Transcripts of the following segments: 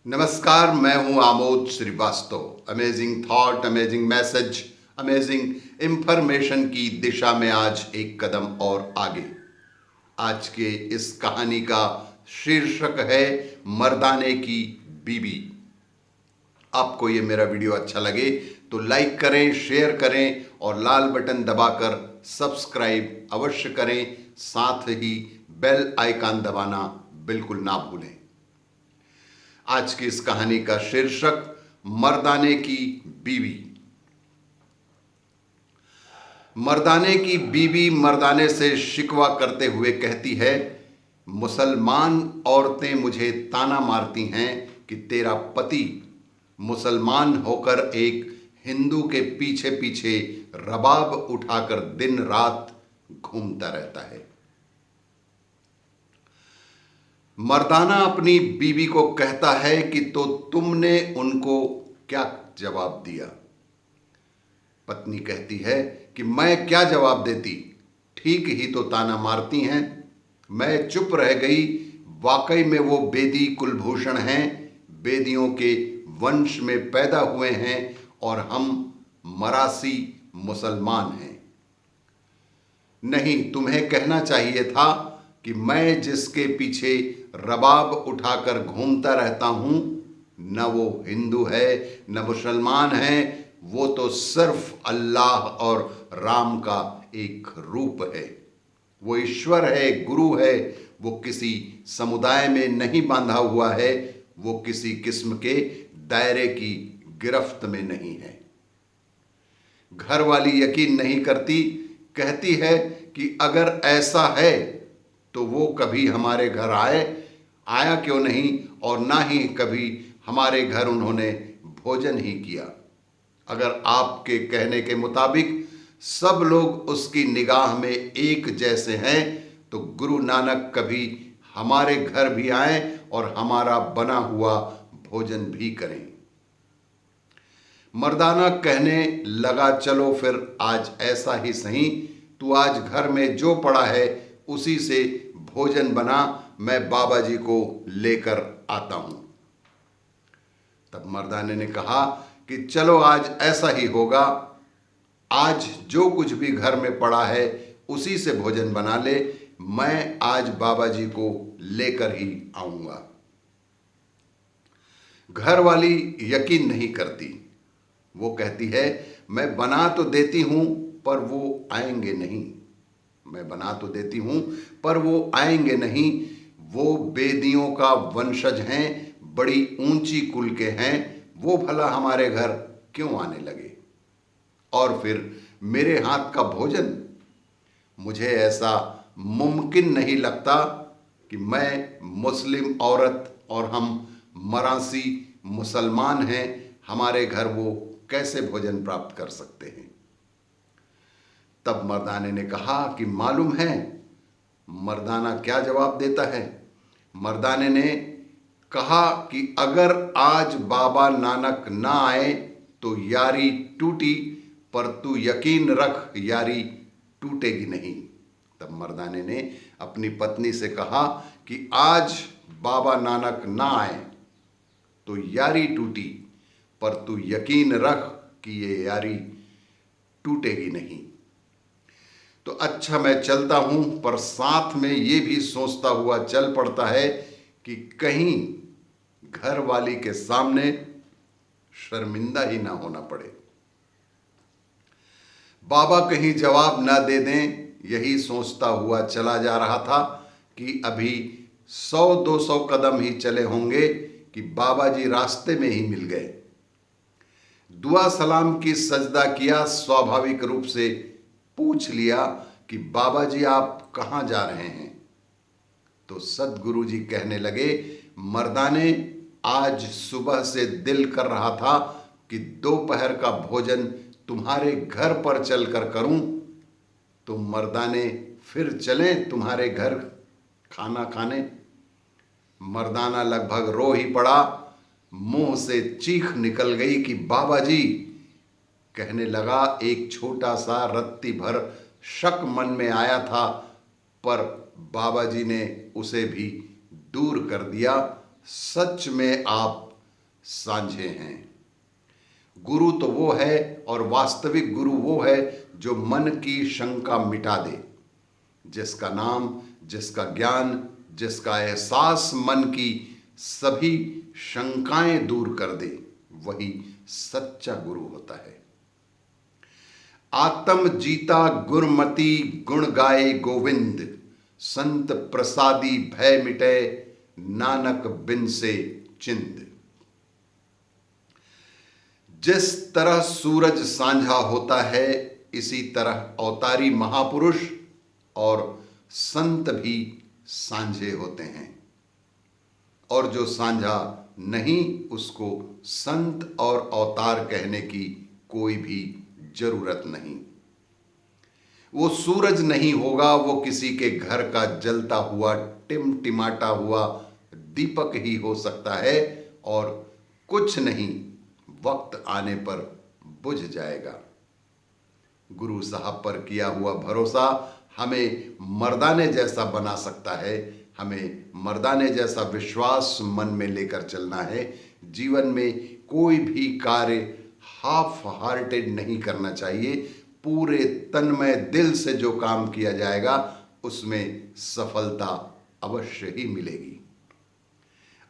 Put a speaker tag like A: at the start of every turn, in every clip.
A: नमस्कार, मैं हूं Amod Srivastava. Amazing thought, amazing message, amazing information की दिशा में आज एक कदम और आगे। आज के इस कहानी का शीर्षक है मर्दाने की बीवी। आपको ये मेरा वीडियो अच्छा लगे तो लाइक करें, शेयर करें और लाल बटन दबाकर सब्सक्राइब अवश्य करें। साथ ही बेल आइकन दबाना बिल्कुल ना भूलें। आज की इस कहानी का शीर्षक मर्दाने की बीवी। मर्दाने की बीवी मर्दाने से शिकवा करते हुए कहती है, मुसलमान औरतें मुझे ताना मारती हैं कि तेरा पति मुसलमान होकर एक हिंदू के पीछे पीछे रबाब उठाकर दिन रात घूमता रहता है। मर्दाना अपनी बीवी को कहता है कि तो तुमने उनको क्या जवाब दिया? पत्नी कहती है कि मैं क्या जवाब देती, ठीक ही तो ताना मारती हैं। मैं चुप रह गई। वाकई में वो बेदी कुलभूषण हैं, बेदियों के वंश में पैदा हुए हैं और हम मरासी मुसलमान हैं। नहीं, तुम्हें कहना चाहिए था कि मैं जिसके पीछे रबाब उठाकर घूमता रहता हूं, न वो हिंदू है न मुसलमान है, वो तो सिर्फ अल्लाह और राम का एक रूप है। वो ईश्वर है, गुरु है। वो किसी समुदाय में नहीं बांधा हुआ है, वो किसी किस्म के दायरे की गिरफ्त में नहीं है। घर वाली यकीन नहीं करती, कहती है कि अगर ऐसा है तो वो कभी हमारे घर आया क्यों नहीं, और ना ही कभी हमारे घर उन्होंने भोजन ही किया। अगर आपके कहने के मुताबिक सब लोग उसकी निगाह में एक जैसे हैं तो गुरु नानक कभी हमारे घर भी आए और हमारा बना हुआ भोजन भी करें। मर्दाना कहने लगा, चलो फिर आज ऐसा ही सही, तू आज घर में जो पड़ा है उसी से भोजन बना, मैं बाबा जी को लेकर आता हूं। तब मर्दाने ने कहा कि चलो आज ऐसा ही होगा, आज जो कुछ भी घर में पड़ा है उसी से भोजन बना ले, मैं आज बाबा जी को लेकर ही आऊंगा। घर वाली यकीन नहीं करती। वो कहती है, मैं बना तो देती हूं पर वो आएंगे नहीं। मैं बना तो देती हूं पर वो आएंगे नहीं। वो बेदियों का वंशज हैं, बड़ी ऊंची कुल के हैं, वो भला हमारे घर क्यों आने लगे? और फिर मेरे हाथ का भोजन, मुझे ऐसा मुमकिन नहीं लगता कि मैं मुस्लिम औरत और हम मरासी मुसलमान हैं, हमारे घर वो कैसे भोजन प्राप्त कर सकते हैं? तब मर्दाने ने कहा कि मालूम है मर्दाना क्या जवाब देता है? मर्दाने ने कहा कि अगर आज बाबा नानक ना आए तो यारी टूटी, पर तू यकीन रख यारी टूटेगी नहीं। तब मर्दाने ने अपनी पत्नी से कहा कि आज बाबा नानक ना आए तो यारी टूटी, पर तू यकीन रख कि ये यारी टूटेगी नहीं। तो अच्छा, मैं चलता हूं, पर साथ में ये भी सोचता हुआ चल पड़ता है कि कहीं घर वाली के सामने शर्मिंदा ही ना होना पड़े। बाबा कहीं जवाब ना दे दें, यही सोचता हुआ चला जा रहा था कि अभी 100-200 कदम ही चले होंगे कि बाबा जी रास्ते में ही मिल गए। दुआ सलाम की सजदा किया, स्वाभाविक रूप से पूछ लिया कि बाबा जी आप कहाँ जा रहे हैं? तो सदगुरु जी कहने लगे, मर्दाने आज सुबह से दिल कर रहा था कि दोपहर का भोजन तुम्हारे घर पर चलकर करूं, तो मर्दाने फिर चलें तुम्हारे घर खाना खाने। मर्दाना लगभग रो ही पड़ा, मुंह से चीख निकल गई कि बाबा जी। कहने लगा, एक छोटा सा रत्ती भर शक मन में आया था, पर बाबा जी ने उसे भी दूर कर दिया। सच में आप सांझे हैं। गुरु तो वो है और वास्तविक गुरु वो है जो मन की शंका मिटा दे, जिसका नाम, जिसका ज्ञान, जिसका एहसास मन की सभी शंकाएं दूर कर दे, वही सच्चा गुरु होता है। आत्म जीता गुरमति गुण गाए गोविंद, संत प्रसादी भय मिटे नानक बिन से चिंद। जिस तरह सूरज सांझा होता है, इसी तरह अवतारी महापुरुष और संत भी सांझे होते हैं, और जो सांझा नहीं उसको संत और अवतार कहने की कोई भी जरूरत नहीं। वो सूरज नहीं होगा, वो किसी के घर का जलता हुआ टिमटिमाता हुआ दीपक ही हो सकता है, और कुछ नहीं, वक्त आने पर बुझ जाएगा। गुरु साहब पर किया हुआ भरोसा हमें मर्दाने जैसा बना सकता है, हमें मर्दाने जैसा विश्वास मन में लेकर चलना है। जीवन में कोई भी कार्य हाफ हार्टेड नहीं करना चाहिए। पूरे तन्मय दिल से जो काम किया जाएगा उसमें सफलता अवश्य ही मिलेगी।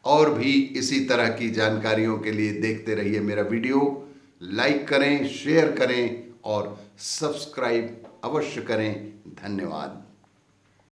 A: और भी इसी तरह की जानकारियों के लिए देखते रहिए मेरा वीडियो। लाइक करें, शेयर करें और सब्सक्राइब अवश्य करें। धन्यवाद।